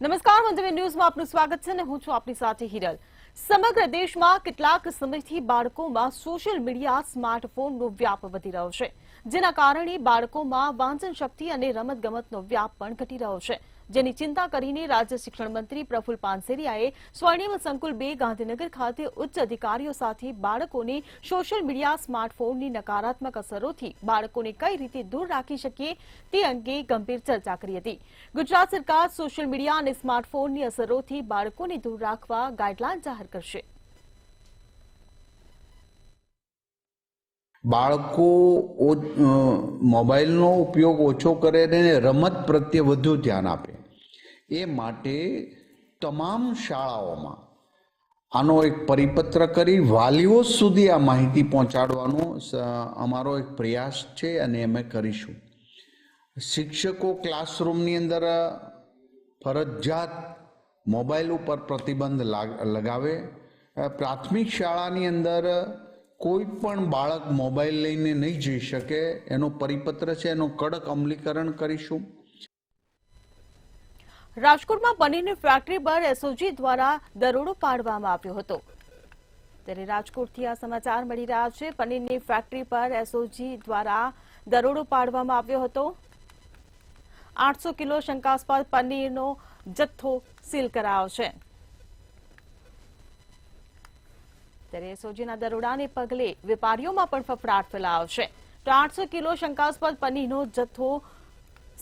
નમસ્કાર, મંતવ્ય ન્યૂઝમાં આપનું સ્વાગત છે અને હું છું આપની સાથે હિરલ। સમગ્ર દેશમાં કેટલાક સમયથી બાળકોમાં સોશિયલ મીડિયા સ્માર્ટફોનનો વ્યાપ વધી રહ્યો છે, જેના કારણે બાળકોમાં વાંચન શક્તિ અને રમતગમતનો વ્યાપ પણ ઘટી રહ્યો છે, જેની ચિંતા કરીને રાજ્ય શિક્ષણ મંત્રી પ્રફુલ પાનસેરિયાએ સ્વર્ણિમ સંકુલ 2 ગાંધીનગર ખાતે ઉચ્ચ અધિકારીઓ સાથે બાળકોને સોશિયલ મીડિયા સ્માર્ટફોનની નકારાત્મક અસરોથી બાળકોને કઈ રીતે દૂર રાખી શકીએ તે અંગે ગંભીર ચર્ચા કરી હતી। ગુજરાત સરકાર સોશિયલ મીડિયા અને સ્માર્ટફોનની અસરોથી બાળકોને દૂર રાખવા ગાઈડલાઈન જાહેર કરશે। બાળકો મોબાઈલનો ઉપયોગ ઓછો કરે અને રમત પ્રત્યે વધુ ધ્યાન આપે એ માટે તમામ શાળાઓમાં આનો એક પરિપત્ર કરી વાલીઓ સુધી આ માહિતી પહોંચાડવાનો અમારો એક પ્રયાસ છે અને અમે કરીશું। શિક્ષકો ક્લાસરૂમની અંદર ફરજિયાત મોબાઈલ ઉપર પ્રતિબંધ લગાવે। પ્રાથમિક શાળાની અંદર કોઈ પણ બાળક મોબાઈલ લઈને નહીં જઈ શકે એનો પરિપત્ર છે, એનું કડક અમલીકરણ કરીશું। રાજકોટમાં પનીરની ફેક્ટરી પર એસઓજી દ્વારા દરોડો પાડવામાં આવ્યો હતો, ત્યારે રાજકોટથી આ સમાચાર મળી રહ્યા છે। પનીરની ફેક્ટરી પર એસઓજી દ્વારા દરોડો પાડવામાં આવ્યો હતો। 800 કિલો શંકાસ્પદ પનીરનો જથ્થો સીલ કરાયો છે, ત્યારે એસઓજીના દરોડાને પગલે વેપારીઓમાં પણ ફફડાટ ફેલાયો છે। તો 800 કિલો શંકાસ્પદ પનીરનો જથ્થો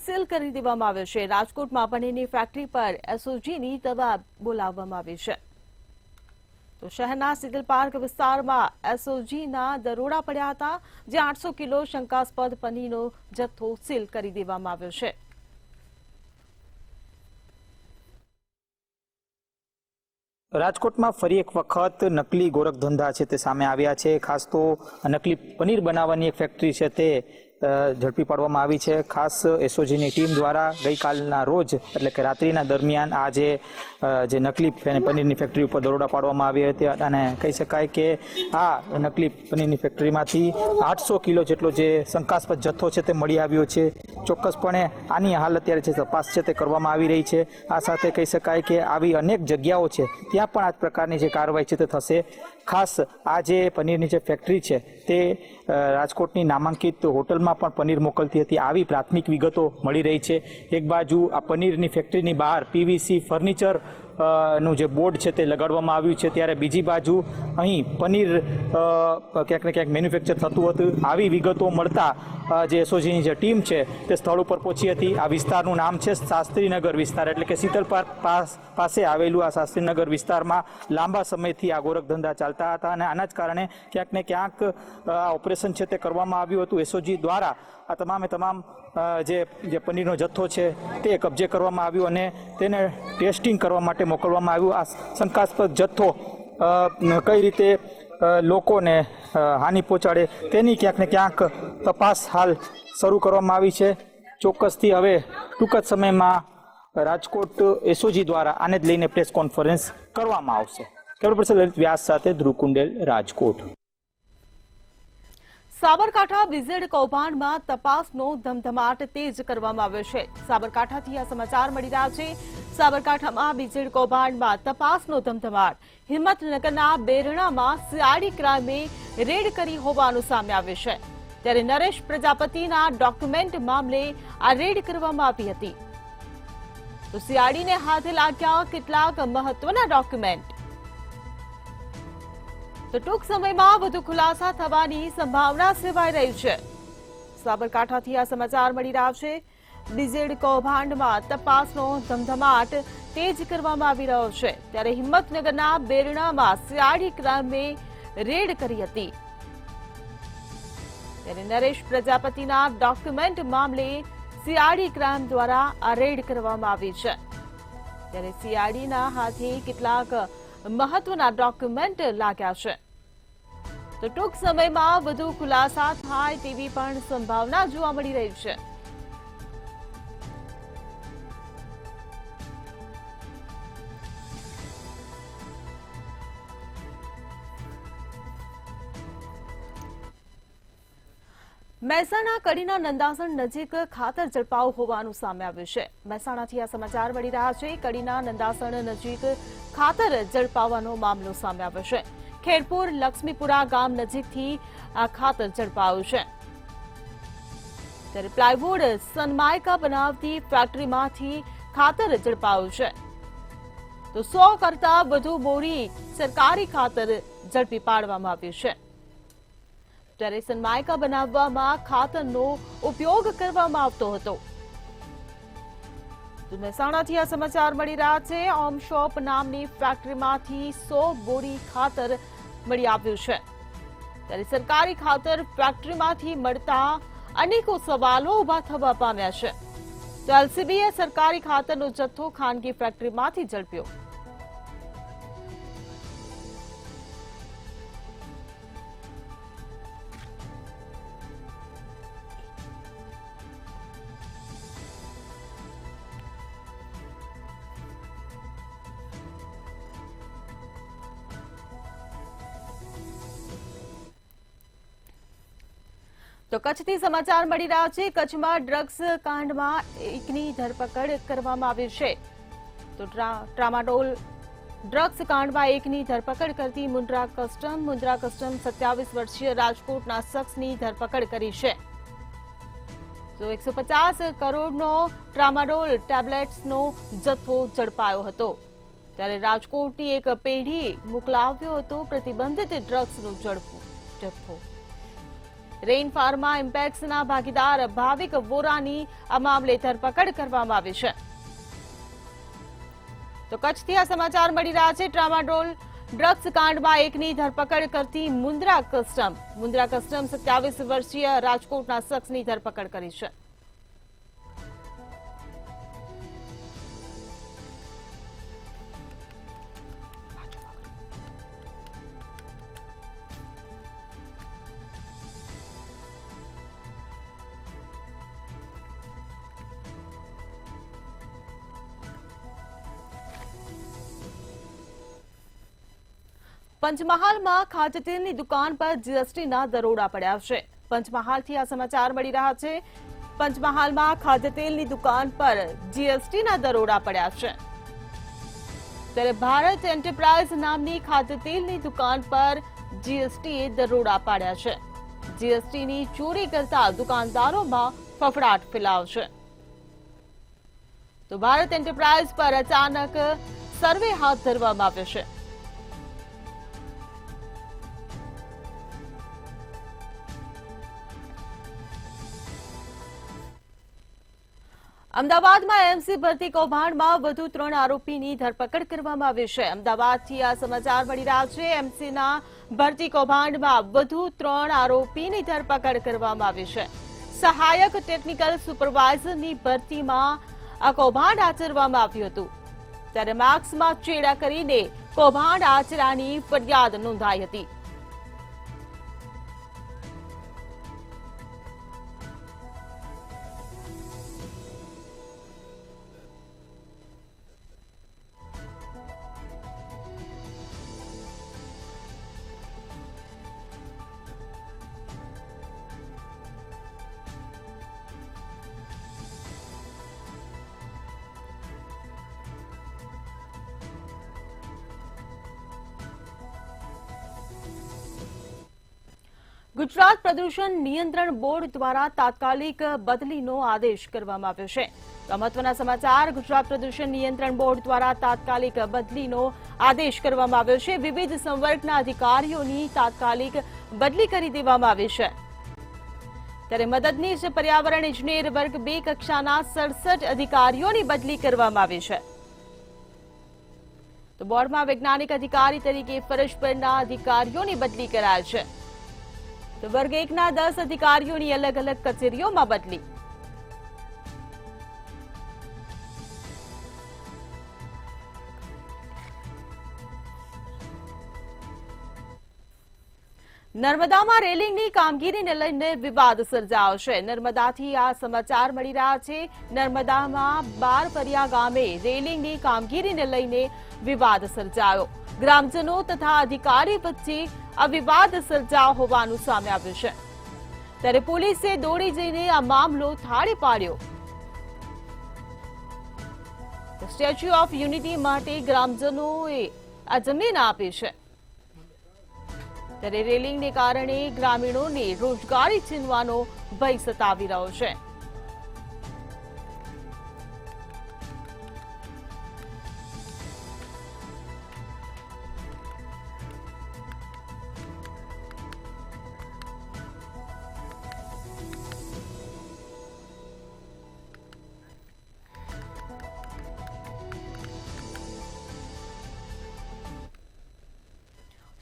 સીલ કરી દેવામાં આવ્યો છે। રાજકોટમાં પનીરની ફેક્ટરી પર એસઓજીની તવાબ બોલાવવામાં આવી છે। તો શહેરના સિવિલ પાર્ક વિસ્તારમાં એસઓજીના દરોડા પડ્યા હતા, જે 800 કિલો શંકાસ્પદ પનીરનો જથ્થો સીલ કરી દેવામાં આવ્યો છે। રાજકોટમાં ફરી એક વખત નકલી ગોરખધંધા છે તે સામે આવ્યા છે। ખાસ તો નકલી પનીર બનાવવાની એક ફેક્ટરી છે તે ઝડપી પાડવામાં આવી છે। ખાસ એસઓજીની ટીમ દ્વારા ગઈકાલના રોજ એટલે કે રાત્રિના દરમિયાન આ જે નકલી પનીરની ફેક્ટરી ઉપર દરોડા પાડવામાં આવી હતી અને કહી શકાય કે આ નકલી પનીરની ફેક્ટરીમાંથી 800 કિલો જેટલો જે શંકાસ્પદ જથ્થો છે તે મળી આવ્યો છે। ચોક્કસપણે આની હાલ અત્યારે જે તપાસ છે તે કરવામાં આવી રહી છે। આ સાથે કહી શકાય કે આવી અનેક જગ્યાઓ છે ત્યાં પણ આ પ્રકારની જે કાર્યવાહી છે તે થશે। ખાસ આ જે પનીરની જે ફેક્ટરી છે તે રાજકોટની નામાંકિત હોટલમાં પણ પનીર મોકલતી હતી, આવી પ્રાથમિક વિગતો મળી રહી છે। એક બાજુ આ પનીરની ફેક્ટરીની બહાર પીવીસી ફર્નિચર નું જે બોર્ડ છે તે લગાડવામાં આવ્યું છે, ત્યારે બીજી બાજુ અહીં પનીર ક્યાંક ને ક્યાંક મેન્યુફેક્ચર થતું હતું। આવી વિગતો મળતા જે એસઓજીની જે ટીમ છે તે સ્થળ ઉપર પહોંચી હતી। આ વિસ્તારનું નામ છે શાસ્ત્રીનગર વિસ્તાર, એટલે કે શીતલ પાર્ક પાસે આવેલું આ શાસ્ત્રીનગર વિસ્તારમાં લાંબા સમયથી આ ગોરખધંધા ચાલતા હતા અને આના જ કારણે ક્યાંક ને ક્યાંક આ ઓપરેશન છે તે કરવામાં આવ્યું હતું। એસઓજી દ્વારા આ તમામે તમામ જે પનીરનો જથ્થો છે તે કબજે કરવામાં આવ્યો અને તેને ટેસ્ટિંગ કરવા માટે મોકલવામાં આવ્યું। આ શંકાસ્પદ જથ્થો કઈ રીતે લોકોને હાનિ પહોંચાડે તેની ક્યાંક ને ક્યાંક તપાસ હાલ શરૂ કરવામાં આવી છે। ચોક્કસથી હવે ટૂંક જ સમયમાં રાજકોટ એસઓજી દ્વારા આને જ લઈને પ્રેસ કોન્ફરન્સ કરવામાં આવશે। કેમેરા પર્સન લલિત વ્યાસ સાથે ધ્રુવ કુંડેલ, રાજકોટ। સાબરકાંઠા બીઝેડ કૌભાંડમાં તપાસનો ધમધમાટ તેજ કરવામાં આવ્યો છે। સાબરકાંઠાથી આ સમાચાર મળી રહ્યા છે। સાબરકાંઠામાં બીઝેડ કૌભાંડમાં તપાસનો ધમધમાટ। હિંમતનગરના બેરણામાં સીઆઈડી ક્રાઇમે રેડ કરી હોવાનું સામે આવ્યું છે, ત્યારે નરેશ પ્રજાપતિના ડોક્યુમેન્ટ મામલે આ રેડ કરવામાં આવી હતી। તો સીઆઈડીને હાથે લાગ્યા કેટલાક મહત્વના ડોક્યુમેન્ટ। તો ટૂંક સમયમાં વધુ ખુલાસા થવાની સંભાવના સેવાઈ રહી છે। સાબરકાંઠાથી આ સમાચાર મળી રહ્યા છે। બીઝેડ કૌભાંડમાં તપાસનો ધમધમાટ તેજ કરવામાં આવી રહ્યો છે, ત્યારે હિંમતનગરના બેરણામાં સીઆઈડી ક્રાઇમે રેડ કરી હતી, ત્યારે નરેશ પ્રજાપતિના ડોક્યુમેન્ટ મામલે સીઆઈડી ક્રાઇમ દ્વારા આ રેડ કરવામાં આવી છે, ત્યારે સીઆઈડીના હાથે કેટલાક મહત્વના ડોક્યુમેન્ટ લાગ્યા છે। તો ટૂંક સમયમાં વધુ ખુલાસા થાય તેવી પણ સંભાવના જોવા મળી રહી છે। મહેસાણા કડીના નંદાસણ નજીક ખાતર ઝડપાયું હોવાનું સામે આવ્યું છે. મહેસાણાથી આ સમાચાર મળી રહ્યા છે. કડીના નંદાસણ નજીક ખાતર ઝડપાવાનો મામલો સામે આવ્યો છે. ખેડપુર લક્ષ્મીપુરા ગામ નજીકથી આ ખાતર ઝડપાયું છે. ત્યારે પ્લાયવુડ સનમાઇકા બનાવતી ફેક્ટરીમાંથી ખાતર ઝડપાયું છે. તો 100 કરતા વધુ બોરી સરકારી ખાતર ઝડપી પાડવામાં આવ્યું છે. ત્યારે સનમાઇકા બનાવવામાં ખાતરનો ઉપયોગ કરવામાં આવતો હતો. તો મહેસાણાથી આ સમાચાર મળી રહ્યા છે. ઓમ શોપ નામની ફેક્ટરીમાંથી 100 બોરી ખાતર મળી આવ્યું છે. ત્યારે સરકારી ખાતર ફેક્ટરીમાંથી મળતા અનેકો સવાલો ઉભા થવા પામ્યા છે. તો એલસીબીએ સરકારી ખાતરનો જથ્થો ખાનગી ફેક્ટરીમાંથી ઝડપ્યો. તો કચ્છથી સમાચાર મળી રહ્યા છે. કચ્છમાં ડ્રગ્સ કાંડમાં એકની ધરપકડ કરવામાં આવી છે. તો ટ્રામાડોલ ડ્રગ્સ કાંડમાં એકની ધરપકડ કરતી મુન્દ્રા કસ્ટમ 27 વર્ષીય રાજકોટના શખ્સની ધરપકડ કરી છે. તો 150 કરોડનો ટ્રામાડોલ ટેબ્લેટ્સનો જથ્થો ઝડપાયો હતો. ત્યારે રાજકોટની એક પેઢી મોકલાવ્યો હતો પ્રતિબંધિત ડ્રગ્સનો જથ્થો. રેઇન ફાર્મા ઇમ્પેક્સના ભાગીદાર ભાવિક વોરાની આ મામલે ધરપકડ કરવામાં આવી છે. તો કચ્છથી આ સમાચાર મળી રહ્યા છે. ટ્રામાડોલ ડ્રગ્સ કાંડમાં એકની ધરપકડ કરતી મુન્દ્રા કસ્ટમ 27 વર્ષીય રાજકોટના શખ્સની ધરપકડ કરી છે. પંચમહાલમાં ખાદ્યતેલની દુકાન પર જીએસટીના દરોડા પડ્યા છે. પંચમહાલથી આ સમાચાર મળી રહ્યા છે. પંચમહાલમાં ખાદ્યતેલની દુકાન પર જીએસટીના દરોડા પડ્યા છે. ત્યારે ભારત એન્ટરપ્રાઇઝ નામની ખાદ્યતેલની દુકાન પર જીએસટીએ દરોડા પાડ્યા છે. જીએસટીની ચોરી કરતા દુકાનદારોમાં ફફડાટ ફેલાવશે. તો ભારત એન્ટરપ્રાઇઝ પર અચાનક સર્વે હાથ ધરવામાં આવ્યો છે. અમદાવાદમાં એમસી ભરતી કૌભાંડમાં વધુ 3 આરોપીની ધરપકડ કરવામાં આવી છે. અમદાવાદથી આ સમાચાર મળી રહ્યા છે. એમસીના ભરતી કૌભાંડમાં વધુ 3 આરોપીની ધરપકડ કરવામાં આવી છે. સહાયક ટેકનિકલ સુપરવાઇઝરની ભરતીમાં આ કૌભાંડ આચરવામાં આવ્યું હતું. ત્યારે માર્ક્સમાં ચેડા કરીને કૌભાંડ આચરાની ફરિયાદ નોંધાઈ હતી. ગુજરાત પ્રદૂષણ નિયંત્રણ બોર્ડ દ્વારા તાત્કાલિક બદલીનો આદેશ કરવામાં આવ્યો છે. તો મહત્વના સમાચાર. ગુજરાત પ્રદૂષણ નિયંત્રણ બોર્ડ દ્વારા તાત્કાલિક બદલીનો આદેશ કરવામાં આવ્યો છે. વિવિધ સંવર્ગના અધિકારીઓની તાત્કાલિક બદલી કરી દેવામાં આવી છે. ત્યારે મદદનીશ પર્યાવરણ ઇજનેર વર્ગ 2 કક્ષાના 67 અધિકારીઓની બદલી કરવામાં આવી છે. તો બોર્ડમાં વૈજ્ઞાનિક અધિકારી તરીકે ફરજ પરના અધિકારીઓની બદલી કરાય છે. તો વર્ગ 1ના 10 અધિકારીઓની અલગ અલગ કચેરીઓમાં બદલી. નર્મદામાં રેલિંગની કામગીરીને લઈને વિવાદ સર્જાયો છે. નર્મદાથી આ સમાચાર મળી રહ્યા છે. નર્મદામાં બારપરિયા ગામે રેલિંગની કામગીરીને લઈને વિવાદ સર્જાયો. ગ્રામજનો તથા અધિકારી વચ્ચે આ વિવાદ સર્જાયો હોવાનું સામે આવ્યું છે. ત્યારે પોલીસે દોડી જઈને આ મામલો થાળે પાડ્યો. સ્ટેચ્યુ ઓફ યુનિટી માટે ગ્રામજનોએ આ જમીન આપી છે. ત્યારે રેલિંગને કારણે ગ્રામીણોને રોજગારી છીનવાનો ભય સતાવી રહ્યો છે.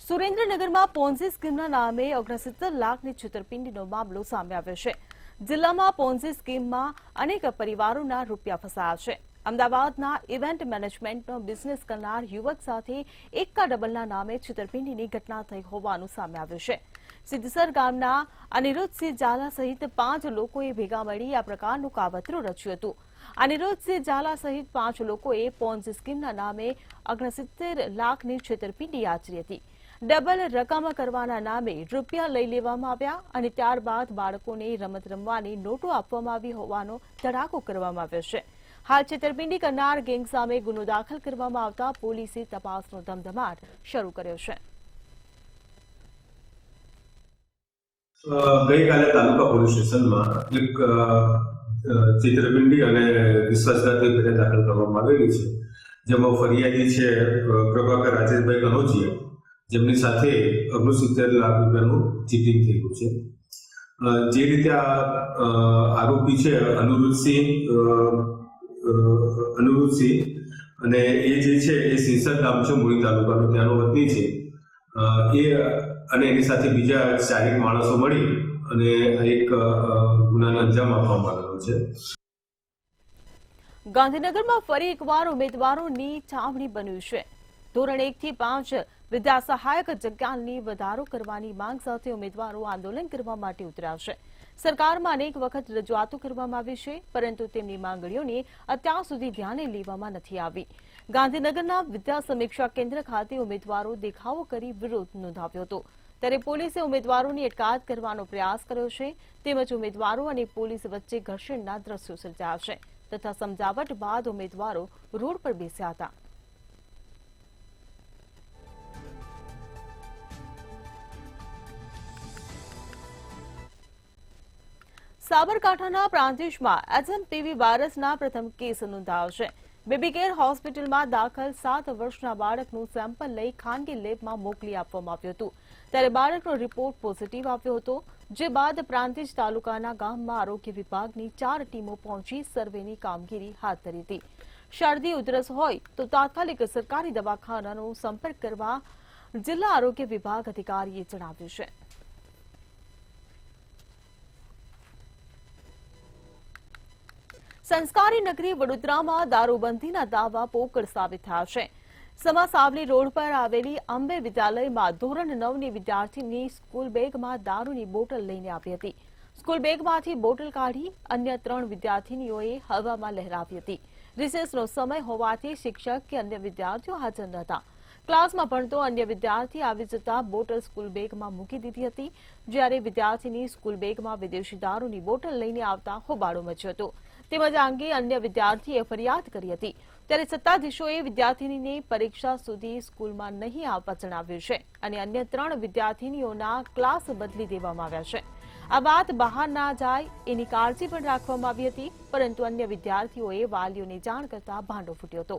સુરેન્દ્રનગરમાં પોન્ઝી સ્કીમના નામે 69 લાખની છેતરપિંડીનો મામલો સામે આવ્યો છે. જિલ્લામાં પોન્ઝી સ્કીમમાં અનેક પરિવારોના રૂપિયા ફસાયા છે. અમદાવાદના ઇવેન્ટ મેનેજમેન્ટનો બિઝનેસ કરનાર યુવક સાથે એક્કા ડબલના નામે છેતરપિંડીની ઘટના થઈ હોવાનું સામે આવ્યું છે. સિદ્ધસર ગામના અનિરુદ્ધસિંહ ઝાલા સહિત 5 લોકોએ ભેગા મળી આ પ્રકારનું કાવતરું રચ્યું હતું. અનિરુદ્ધસિંહ ઝાલા સહિત 5 લોકોએ પોન્ઝી સ્કીમના નામે 69 લાખની છેતરપિંડી આચરી હતી. ડબલ રકમ કરવાના નામે રૂપિયા લઈ લેવામાં આવ્યા અને ત્યારબાદ બાળકોને રમત રમવાની નોટો આપવામાં આવી હોવાનો ધડાકો કરવામાં આવ્યો છે. હાલ છેતરપિંડી કરનાર ગેંગ સામે ગુનો દાખલ કરવામાં આવતા પોલીસે તપાસનો ધમધમાટ શરૂ કર્યો છે. ગઈકાલે તાલુકા પોલીસ સ્ટેશનમાં એક છેતરપિંડી અને વિશ્વાસઘાતની ફરિયાદ દાખલ કરવામાં આવેલી છે, જેમાં ફરિયાદી છે પ્રભાકર રાજેશભાઈ કનોજિયા, જેમની સાથે 69 લાખ રૂપિયાનું ચીટિંગ થયેલું છે. જે રીતે આ આરોપી છે અનિરુદ્ધસિંહ અને એ જે છે એ સિંસદ ગામ છે, મૂળી તાલુકાનો, ત્યાંનો વતની છે. એ અને એની સાથે બીજા 4 માણસો મળી અને એક ગુનાને અંજામ આપવામાં આવેલો છે. ગાંધીનગરમાં ફરી એકવાર ઉમેદવારોની છાવણી બન્યું છે. ધોરણ 1 થી 5 વિદ્યા સહાયક જગ્યાની વધારો કરવાની માંગ સાથે ઉમેદવારો આંદોલન કરવા માટે ઉતર્યા છે. સરકારમાં અનેક વખત રજૂઆતો કરવામાં આવી છે, પરંતુ તેમની માંગણીઓને અત્યાર સુધી ધ્યાને લેવામાં નથી આવી. ગાંધીનગરના વિદ્યા સમીક્ષા કેન્દ્ર ખાતે ઉમેદવારો દેખાવો કરી વિરોધ નોંધાવ્યો હતો. ત્યારે પોલીસે ઉમેદવારોની અટકાયત કરવાનો પ્રયાસ કર્યો છે, તેમજ ઉમેદવારો અને પોલીસ વચ્ચે ઘર્ષણના દ્રશ્યો સર્જાયા છે તથા સમજાવટ બાદ ઉમેદવારો રોડ પર બેસ્યા હતા. સાબરકાંઠાના પ્રાંતિજમાં HMPV વાયરસના પ્રથમ કેસ નોંધાયો છે. બેબી કેર હોસ્પિટલમાં દાખલ 7 વર્ષના બાળકનું સેમ્પલ લઈ ખાનગી લેબમાં મોકલી આપવામાં આવ્યું હતું. ત્યારે બાળકનો રિપોર્ટ પોઝિટિવ આવ્યો હતો, જે બાદ પ્રાંતિજ તાલુકાના ગામમાં આરોગ્ય વિભાગની 4 ટીમો પહોંચી સર્વેની કામગીરી હાથ ધરી હતી. શરદી ઉધરસ હોય તો તાત્કાલિક સરકારી દવાખાનાનો સંપર્ક કરવા જિલ્લા આરોગ્ય વિભાગ અધિકારીએ જણાવ્યું છે. સંસ્કારી નગરી વડોદરામાં દારૂબંધીના દાવા પોકળ સાબિત થયા છે. સમાસાવલી રોડ પર આવેલી અંબે વિદ્યાલયમાં ધોરણ 9ની વિદ્યાર્થીની સ્કૂલ બેગમાં દારૂની બોટલ લઈને આવી હતી. સ્કૂલ બેગમાંથી બોટલ કાઢી અન્ય 3 વિદ્યાર્થીનીઓએ હવામાં લહેરાવી હતી. રિસેસનો સમય હોવાથી શિક્ષક કે અન્ય વિદ્યાર્થીઓ હાજર ન હતા. ક્લાસમાં ભણતો અન્ય વિદ્યાર્થી આવી જતા બોટલ સ્કૂલ બેગમાં મૂકી દીધી હતી. જ્યારે વિદ્યાર્થીની સ્કૂલ બેગમાં વિદેશી દારૂની બોટલ લઈને આવતા હોબાળો મચ્યો હતો. તેમજ આ અંગે અન્ય વિદ્યાર્થીએ ફરિયાદ કરી હતી. ત્યારે સત્તાધીશોએ વિદ્યાર્થીનીને પરીક્ષા સુધી સ્કૂલમાં નહીં આવવા જણાવ્યું છે અને અન્ય 3 વિદ્યાર્થીનીઓના ક્લાસ બદલી દેવામાં આવ્યા છે. આ વાત બહાર ના જાય એની કાળજી પણ રાખવામાં આવી હતી, પરંતુ અન્ય વિદ્યાર્થીઓએ વાલીઓને જાણ કરતા ભાંડો ફૂટ્યો હતો.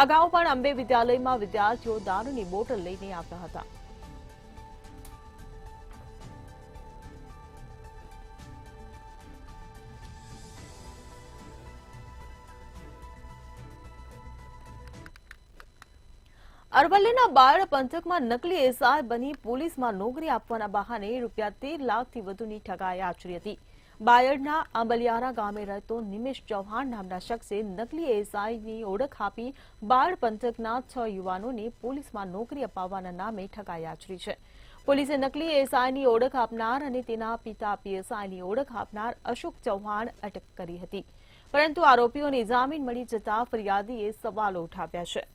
અગાઉ પણ અંબે વિદ્યાલયમાં વિદ્યાર્થીઓ દારૂની બોટલ લઈને આવતા હતા. અરવલ્લીના બાયડ પંથકમાં નકલી એસઆઈ બની પોલીસમાં નોકરી આપવાના બહાને ₹13 લાખથી વધુની ઠગાઈ આચરી હતી. બાયડના આંબલિયારા ગામે રહેતો નિમેશ ચૌહાણ નામના શખ્સે નકલી એસઆઈની ઓળખ આપી બાયડ પંથકના 6 યુવાનોને પોલીસમાં નોકરી અપાવવાના નામે ઠગાઈ આચરી છે. પોલીસે નકલી એસઆઈની ઓળખ આપનાર અને તેના પિતા પીએસઆઈની ઓળખ આપનાર અશોક ચૌહાણ અટક કરી હતી, પરંતુ આરોપીઓને જામીન મળી જતા ફરિયાદીએ સવાલો ઉઠાવ્યા છે.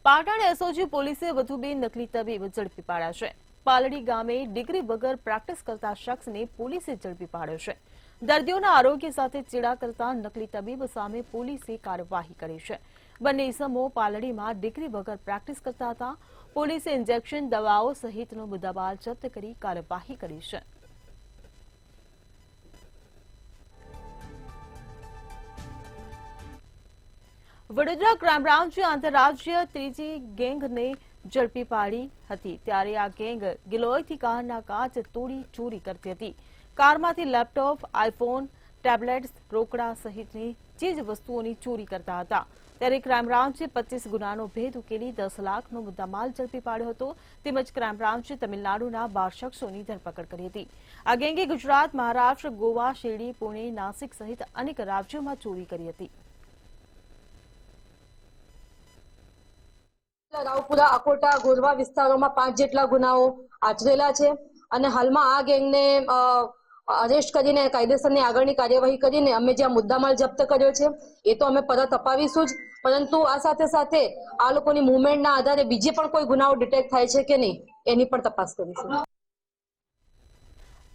પાટણ એસઓજી પોલીસે વધુ 2 નકલી તબીબ ઝડપી પાડ્યા છે. પાલડી ગામે ડિગ્રી વગર પ્રેક્ટિસ કરતા શખ્સને પોલીસે ઝડપી પાડ્યો છે. દર્દીઓના આરોગ્ય સાથે ચેડા કરતા નકલી તબીબ સામે પોલીસે કાર્યવાહી કરી છે. બંને ઇસમો પાલડીમાં ડિગ્રી વગર પ્રેક્ટિસ કરતા હતા. પોલીસે ઇન્જેક્શન, દવાઓ સહિતનો મુદ્દામાલ જપ્ત કરી કાર્યવાહી કરી છે. વડોદરા ક્રાઇમ બ્રાન્ચે આંતરરાજ્ય ત્રીજી ગેંગને ઝડપી પાડી હતી. ત્યારે આ ગેંગ ગિલોયથી કારના કાચ તોડી ચોરી કરતી હતી. કારમાંથી લેપટોપ, આઈફોન, ટેબ્લેટ્સ, રોકડા સહિતની ચીજ વસ્તુઓની ચોરી કરતા હતા. ત્યારે ક્રાઇમ બ્રાન્ચે 25 ગુનાનો ભેદ ઉકેલી 10 લાખનો મુદ્દામાલ ઝડપી પાડ્યો હતો. તેમજ ક્રાઇમ બ્રાન્ચે તમિલનાડુના 12 શખ્સોની ધરપકડ કરી હતી. આ ગેંગે ગુજરાત, મહારાષ્ટ્ર, ગોવા, શિરડી, પુણે, નાસિક સહિત અનેક રાજ્યોમાં ચોરી કરી હતી. રાવપુરા, અકોટા, ગોરવા વિસ્તારોમાં 5 જેટલા ગુનાઓ આચરેલા છે અને હાલમાં આ ગેંગને અરેસ્ટ કરીને કાયદેસરની આગળની કાર્યવાહી કરીને અમે જે મુદ્દામાલ જપ્ત કર્યો છે એ તો અમે પરત અપાવીશું જ, પરંતુ આ સાથે સાથે આ લોકોની મુવમેન્ટના આધારે બીજે પણ કોઈ ગુનાઓ ડિટેક્ટ થાય છે કે નહીં એની પણ તપાસ કરીશું.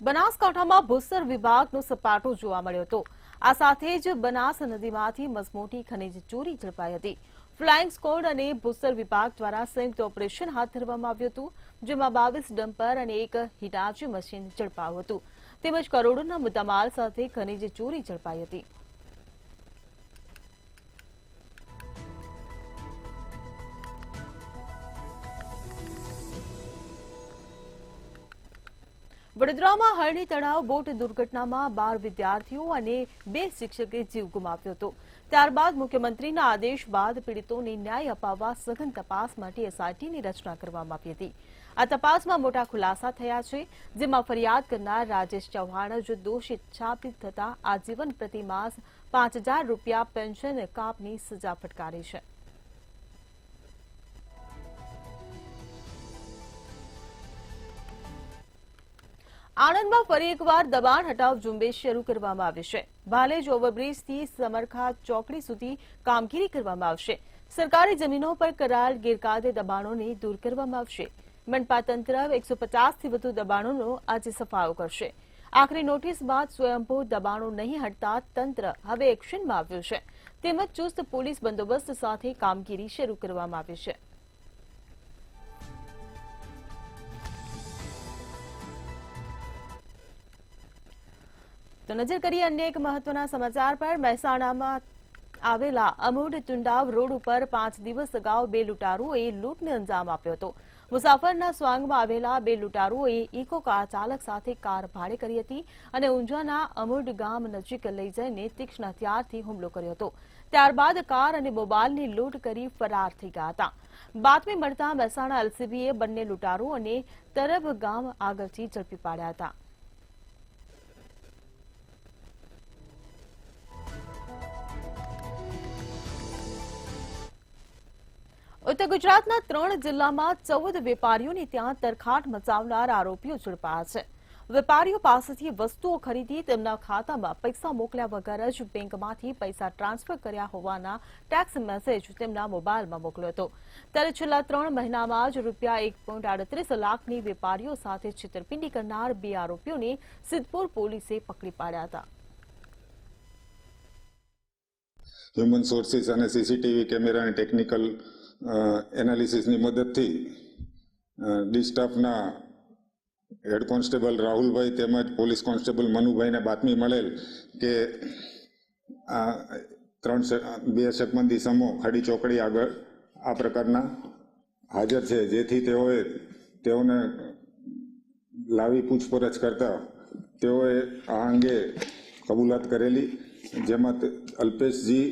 બનાસકાંઠામાં ભૂસ્તર વિભાગનો સપાટો જોવા મળ્યો હતો. આ સાથે જ બનાસ નદીમાંથી મસમોટી ખનીજ ચોરી ઝડપાઈ હતી. ફ્લાઇંગ સ્કોડ અને ભૂસ્તર વિભાગ દ્વારા સંયુક્ત ઓપરેશન હાથ ધરવામાં આવ્યું હતું, જેમાં 22 ડમ્પર અને 1 હિટાચી મશીન ઝડપાયું હતું. તેમજ કરોડોના મુદ્દામાલ સાથે ખનીજ ચોરી ઝડપાઈ હતી. વડોદરામાં હરણી તળાવ બોટ દુર્ઘટનામાં 12 વિદ્યાર્થીઓ અને 2 શિક્ષકે જીવ ગુમાવ્યો હતો. ત્યારબાદ મુખ્યમંત્રીના આદેશ બાદ પીડિતોને ન્યાય અપાવવા સઘન તપાસ માટે એસઆઈટીની રચના કરવામાં આવી હતી. આ તપાસમાં મોટા ખુલાસા થયા છે, જેમાં ફરિયાદ કરનાર રાજેશ ચૌહાણ જ દોષિત સાબિત થતા આજીવન પ્રતિમાસ 5000 રૂપિયા પેન્શન કાપની સજા ફટકારી છે. આણંદમાં ફરી એકવાર દબાણ હટાવ ઝુંબેશ શરૂ કરવામાં આવી છે. ભાલેજ ઓવરબ્રિજથી સમરખા ચોકડી સુધી કામગીરી કરવામાં આવશે. સરકારી જમીનો પર કરાયેલ ગેરકાયદે દબાણોને દૂર કરવામાં આવશે. મનપા તંત્ર 150થી વધુ દબાણોનો આજે સફાયો કરશે. આખરી નોટિસ બાદ સ્વયંભૂ દબાણો નહીં હટતા તંત્ર હવે એક્શનમાં આવ્યું છે. તેમજ ચુસ્ત પોલીસ બંદોબસ્ત સાથે કામગીરી શરૂ કરવામાં આવી છે. તો નજર કરીએ અન્ય એક મહત્વના સમાચાર પર. મહેસાણામાં આવેલા અમૂઢ તુંડાવ રોડ ઉપર 5 દિવસ અગાઉ 2 લૂંટારુઓએ લૂંટને અંજામ આપ્યો હતો. મુસાફરના સ્વાંગમાં આવેલા 2 લૂંટારુઓએ ઇકો કાર ચાલક સાથે કાર ભાડે કરી હતી અને ઊંઝાના અમૂઢ ગામ નજીક લઈ જઈને તીક્ષ્ણ હથિયારથી હુમલો કર્યો હતો. ત્યારબાદ કાર અને મોબાઈલની લૂંટ કરી ફરાર થઈ ગયા હતા. બાતમી મળતા મહેસાણા એલસીબીએ બંને લૂંટારુઓને તરબ ગામ આગળથી ઝડપી પાડ્યા હતા. ઉત્તર ગુજરાતના 3 જિલ્લામાં 14 વેપારીઓને ત્યાં તરખાટ મચાવનાર આરોપીઓ ઝડપાયા છે. વેપારીઓ પાસેથી વસ્તુઓ ખરીદી તેમના ખાતામાં પૈસા મોકલ્યા વગર જ બેંકમાંથી પૈસા ટ્રાન્સફર કર્યા હોવાના ટેક્સ મેસેજ તેમના મોબાઈલમાં મોકલ્યો હતો. ત્યારે છેલ્લા 3 મહિનામાં જ રૂપિયા 1.38 લાખની વેપારીઓ સાથે છેતરપિંડી કરનાર 2 આરોપીઓને સિદ્ધપુર પોલીસે પકડી પાડ્યા હતા. હ્યુમન સોર્સિસ અને સીસીટીવી કેમેરાની ટેકનિકલ એનાલિસિસની મદદથી ડી સ્ટાફના હેડ કોન્સ્ટેબલ રાહુલભાઈ તેમજ પોલીસ કોન્સ્ટેબલ મનુભાઈને બાતમી મળેલ કે આ 2 શકમંદી સમૂહ ખાડી ચોકડી આગળ આ પ્રકારના હાજર છે, જેથી તેઓને લાવી પૂછપરછ કરતા તેઓએ આ અંગે કબૂલાત કરેલી, જેમાં અલ્પેશજી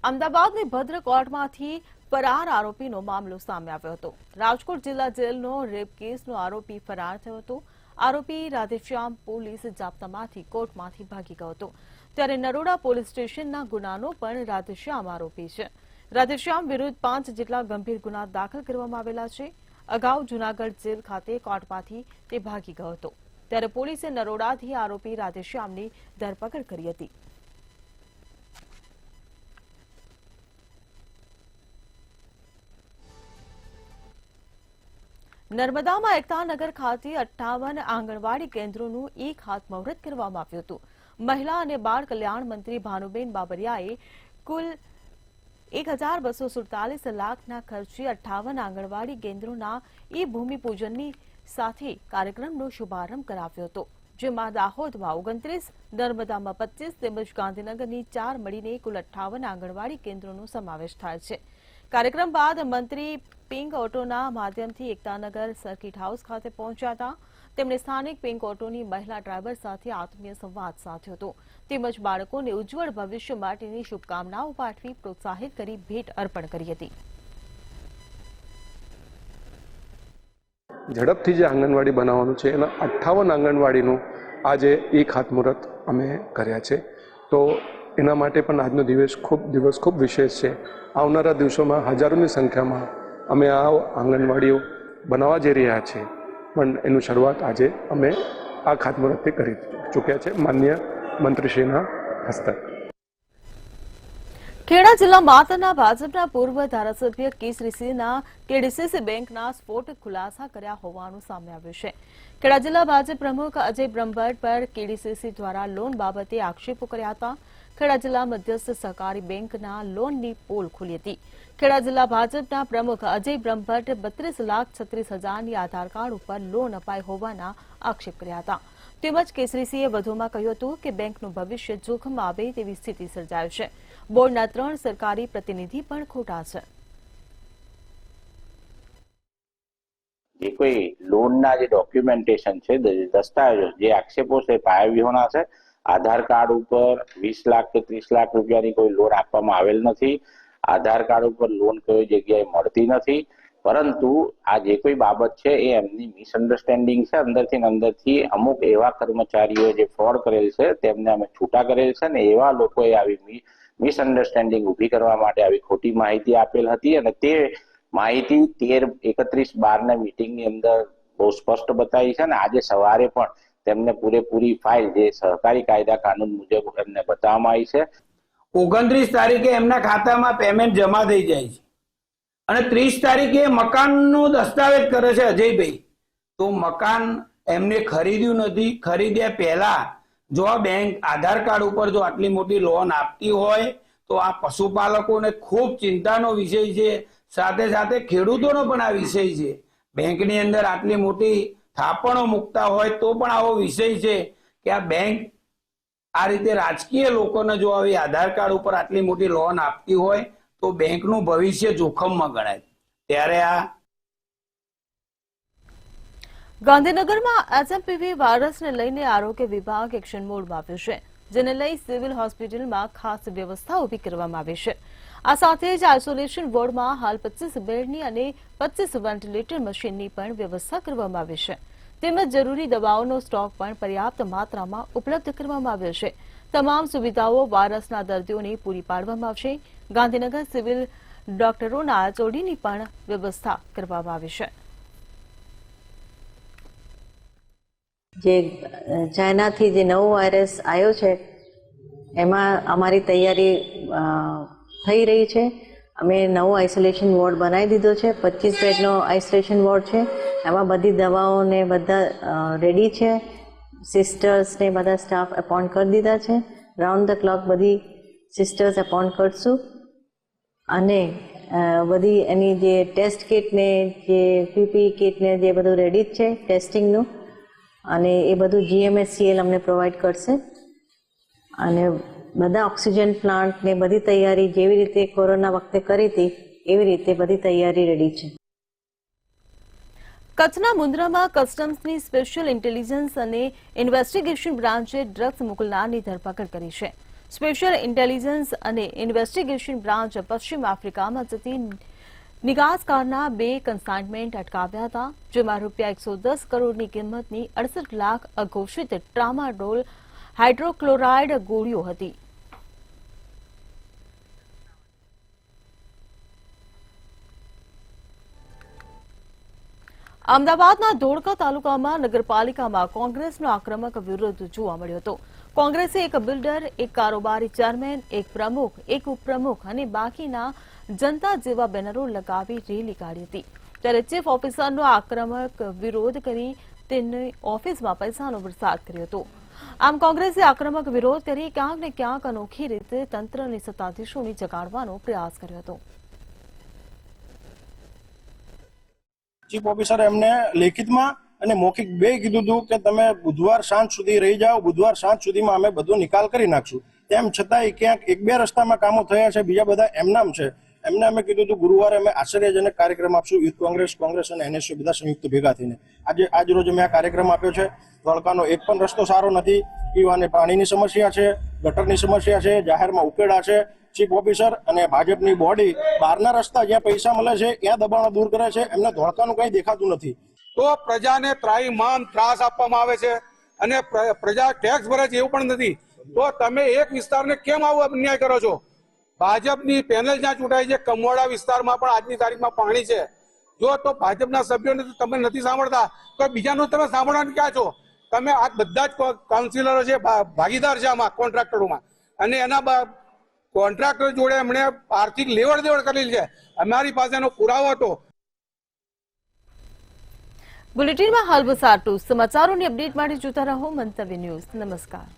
અમદાવાદની ભદ્ર કોર્ટમાંથી ફરાર આરોપીનો મામલો સામે આવ્યો હતો. રાજકોટ જિલ્લા જેલનો રેપ કેસનો આરોપી ફરાર થયો હતો. આરોપી રાધેશ્યામ પોલીસ જાપ્તામાંથી કોર્ટમાંથી ભાગી ગયો હતો. ત્યારે નરોડા પોલીસ સ્ટેશનના ગુનાનો પણ રાધેશ્યામ આરોપી છે. રાધેશ્યામ વિરુદ્ધ 5 જેટલા ગંભીર ગુના દાખલ કરવામાં આવેલા છે. અગાઉ જૂનાગઢ જેલ ખાતે કોર્ટમાંથી તે ભાગી ગયો હતો. ત્યારે પોલીસે નરોડાથી આરોપી રાધેશ્યામની ધરપકડ કરી હતી. નર્મદામાં એકતાનગર ખાતે 58 આંગણવાડી કેન્દ્રોનું એક ખાતમુહૂર્ત કરવામાં આવ્યું હતું. મહિલા અને બાળ કલ્યાણ મંત્રી ભાનુબેન બાબરિયાએ કુલ 1,247 લાખના ખર્ચે 58 આંગણવાડી કેન્દ્રોના ભૂમિપૂજનની સાથે કાર્યક્રમનો શુભારંભ કરાવ્યો હતો, જેમાં દાહોદમાં 29, નર્મદામાં 25 તેમજ ગાંધીનગરની 4 મળીને કુલ 58 આંગણવાડી કેન્દ્રોનો સમાવેશ થાય છે. કાર્યક્રમ બાદ મંત્રી પિંક ઓટોના માધ્યમથી એકતાનગર સર્કિટ હાઉસ ખાતે પહોંચ્યા હતા. તેમણે સ્થાનિક પિંક ઓટોની મહિલા ડ્રાઈવર સાથે આત્મીય સંવાદ સાધ્યો હતો, તેમજ બાળકોને ઉજ્જવળ ભવિષ્ય માટેની શુભકામનાઓ પાઠવી પ્રોત્સાહિત કરી ભેટ અર્પણ કરી હતી. ઝડપથી જે આંગણવાડી બનાવવાનું છે એના 58 આંગણવાડીનું આજે એક ખાતમુહૂર્ત અમે કર્યા છે. તો એના માટે પણ આજનો દિવસ ખૂબ વિશેષ છે. આવનારા દિવસોમાં હજારોની સંખ્યામાં અમે આ આંગણવાડીઓ બનાવવા જઈ રહ્યા છીએ, પણ એનું શરૂઆત આજે અમે આ ખાતમુહૂર્તથી કરી ચૂક્યા છે માનનીય મંત્રીશ્રીના હસ્તક. ખેડા જિલ્લા માતરના ભાજપના પૂર્વ ધારાસભ્ય કેસરીસિંહના કેડીસીસી બેંકના સ્ફોટક ખુલાસા કર્યા હોવાનું સામે આવ્યું છે. ખેડા જિલ્લા ભાજપ પ્રમુખ અજય બ્રહ્મભટ્ટ પર કેડીસીસી દ્વારા લોન બાબતે આક્ષેપો કર્યા હતા. ખેડા જિલ્લા મધ્યસ્થ સહકારી બેંકના લોનની પોલ ખુલી હતી. ખેડા જિલ્લા ભાજપના પ્રમુખ અજય બ્રહ્મભટ્ટ 32,36,000ની આધાર કાર્ડ ઉપર લોન અપાઈ હોવાના આક્ષેપ કર્યા હતા. તેમજ કેસરીસિંહે વધુમાં કહ્યું હતું કે બેંકનું ભવિષ્ય જોખમમાં આવે તેવી સ્થિતિ સર્જાય છે. બોર્ડના 3 સરકારી પ્રતિનિધિ પણ ખોટા છે. જે કોઈ લોનના જે ડોક્યુમેન્ટેશન છે, દસ્તાવેજો, જે આક્ષેપો છે પાયાવિહોણા છે. આધાર કાર્ડ ઉપર 20 લાખ કે 30 લાખ રૂપિયાની કોઈ લોન આપવામાં આવેલ નથી. આધાર કાર્ડ ઉપર લોન કોઈ જગ્યાએ મળતી નથી. પરંતુ આ જે કોઈ બાબત છે એ એમની મિસઅન્ડરસ્ટેન્ડિંગ છે. અંદરથી અમુક એવા કર્મચારીઓ જે ફ્રોડ કરેલ છે તેમને અમે છૂટા કરેલ છે, ને એવા લોકોએ આવી મિસઅન્ડરસ્ટેન્ડિંગ ઊભી કરવા માટે આવી ખોટી માહિતી આપેલ હતી, અને તે માહિતી 13/31/12 મીટિંગની અંદર બહુ સ્પષ્ટ બતાવી છે. અને આજે સવારે પણ તેમને પૂરેપૂરી ફાઇલ જે સહકારી કાયદા કાનૂન મુજબ એમને બતાવવામાં આવી છે. 29 તારીખે એમના ખાતામાં પેમેન્ટ જમા થઈ જાય છે અને 30 તારીખે મકાનનો દસ્તાવેજ કરે છે અજયભાઈ. તો મકાન એમને ખરીદ્યું નથી. ખરીદ્યા પહેલા જો આ બેંક આધાર કાર્ડ ઉપર જો આટલી મોટી લોન આપતી હોય તો આ પશુપાલકોને ખૂબ ચિંતાનો વિષય છે. સાથે સાથે ખેડૂતોનો પણ આ વિષય છે. બેંકની અંદર આટલી મોટી થાપણો મૂકતા હોય તો પણ આવો વિષય છે કે આ બેંક આ રીતે રાજકીય લોકોને જો આવી આધાર કાર્ડ ઉપર આટલી મોટી લોન આપતી હોય તો બેંકનું ભવિષ્ય જોખમમાં ગણાય. ત્યારે આ ગાંધીનગરમાં એચએમપીવી વાયરસને લઈને આરોગ્ય વિભાગ એક્શન મોડમાં આવ્યું છે, જેને લઈ સિવિલ હોસ્પિટલમાં ખાસ વ્યવસ્થા ઊભી કરવામાં આવી છે. આ સાથે જ આઇસોલેશન વોર્ડમાં હાલ 25 બેડની અને 25 વેન્ટિલેટર મશીનની પણ વ્યવસ્થા કરવામાં આવી છે. તેમજ જરૂરી દવાઓનો સ્ટોક પણ પર્યાપ્ત માત્રામાં ઉપલબ્ધ કરવામાં આવ્યો છે. તમામ સુવિધાઓ વાયરસના દર્દીઓને પૂરી પાડવામાં આવશે. ગાંધીનગર સિવિલ ડોક્ટરોના જોડીની પણ વ્યવસ્થા કરવામાં આવી છે. જે ચાઇનાથી જે નવો વાયરસ આવ્યો છે એમાં અમારી તૈયારી થઈ રહી છે. અમે નવો આઇસોલેશન વોર્ડ બનાવી દીધો છે. 25 બેડનો આઇસોલેશન વોર્ડ છે. એમાં બધી દવાઓને બધા રેડી છે. સિસ્ટર્સને બધા સ્ટાફ એપોઇન્ટ કરી દીધા છે. રાઉન્ડ ધ ક્લોક બધી સિસ્ટર્સ એપોઇન્ટ કરશું. અને બધી એની જે ટેસ્ટ કિટને જે પીપી કિટને જે બધું રેડી જ છે ટેસ્ટિંગનું, અને એ બધું GMSCL અમને પ્રોવાઈડ કરશે. અને બધા ઓક્સિજન પ્લાન્ટ ને બધી તૈયારી જેવી રીતે કોરોના વખતે કરી હતી એવી રીતે બધી તૈયારી રેડી છે. કચ્છના મુન્દ્રામાં કસ્ટમ્સની સ્પેશિયલ ઇન્ટેલિજન્સ અને ઇન્વેસ્ટિગેશન બ્રાન્ચે ડ્રગ્સ મોકલનારની ધરપકડ કરી છે. સ્પેશિયલ ઇન્ટેલિજન્સ અને ઇન્વેસ્ટિગેશન બ્રાન્ચ પશ્ચિમ આફ્રિકામાં જતી નિકાસકારના 2 કન્સાઇનમેન્ટ અટકાવ્યા હતા, જેમાં ₹110 કરોડની કિંમતની 68 લાખ અઘોષિત ટ્રામાડોલ હાઇડ્રોક્લોરાઇડ ગોળીઓ હતી. અમદાવાદના ધોળકા તાલુકામાં નગરપાલિકામાં કોંગ્રેસનો આક્રમક વિરોધ જોવા મળ્યો હતો. કોંગ્રેસે એક બિલ્ડર, એક કારોબારી ચેરમેન, એક પ્રમુખ, એક ઉપપ્રમુખ અને બાકીના જનતા જેવા બેનરો લગાવી રેલી કાઢી હતી. ત્યારે ચીફ ઓફિસરનો આક્રમક વિરોધ કરી તેની ઓફિસમાં પૈસાનો વરસાદ કર્યો હતો. આમ કોંગ્રેસે આક્રમક વિરોધ કરી ક્યાંક ને ક્યાંક અનોખી રીતે તંત્રની સત્તાધીશોને જગાડવાનો પ્રયાસ કર્યો હતો. ચીફ ઓફિસર એમને લેખિતમાં અને મૌખિક બે કીધું હતું કે તમે બુધવાર સાંજ સુધી રહી જાઓ, બુધવાર સાંજ સુધીમાં અમે બધો નિકાલ કરી નાખશું. તેમ છતાંય ક્યાંક એક બે રસ્તામાં કામો થયા છે, બીજા બધા એમનામ છે. એમને અમે કીધું હતું ગુરુવારે અમે આશ્ચર્યજનક કાર્યક્રમ આપશું. યુથ કોંગ્રેસ અને NSU બધા સંયુક્ત ભેગા થઈને આજ રોજ અમે આ કાર્યક્રમ આપ્યો છે. ધોળકાનો એક પણ રસ્તો સારો નથી. પીવાને પાણીની સમસ્યા છે, ગટરની સમસ્યા છે, જાહેરમાં ઉકેડા છે. ચીફ ઓફિસર અને ભાજપની બોડી બહારના રસ્તા જ્યાં પૈસા મળે છે ત્યાં દબાણો દૂર કરે છે. એમને ધોળકાનું કંઈ દેખાતું નથી. તો પ્રજાને ત્રાહિમામ ત્રાસ આપવામાં આવે છે અને પ્રજા ટેક્સ ભરે છે એવું પણ નથી. તો તમે એક વિસ્તારને કેમ આવો અન્યાય કરો છો? ભાજપની પેનલ જ્યાં ચૂંટાઈ છે કમવાડા વિસ્તારમાં પણ આજની તારીખમાં પાણી છે. જો તો ભાજપના સભ્યોને તમે નથી સાંભળતા તો બીજાનું તમે સાંભળવાનું ક્યાં છો? તમે આ બધા જ કાઉન્સિલરો છે ભાગીદાર છે આમાં કોન્ટ્રાક્ટરોમાં, અને એના કોન્ટ્રાક્ટર જોડે એમણે આર્થિક લેવડ દેવડ કરેલી છે. અમારી પાસેનો પુરાવો હતો. બુલેટિનમાં હાલ બસ આટલું. સમાચારોની અપડેટ માટે જોતા રહો મંતવ્ય ન્યૂઝ. નમસ્કાર.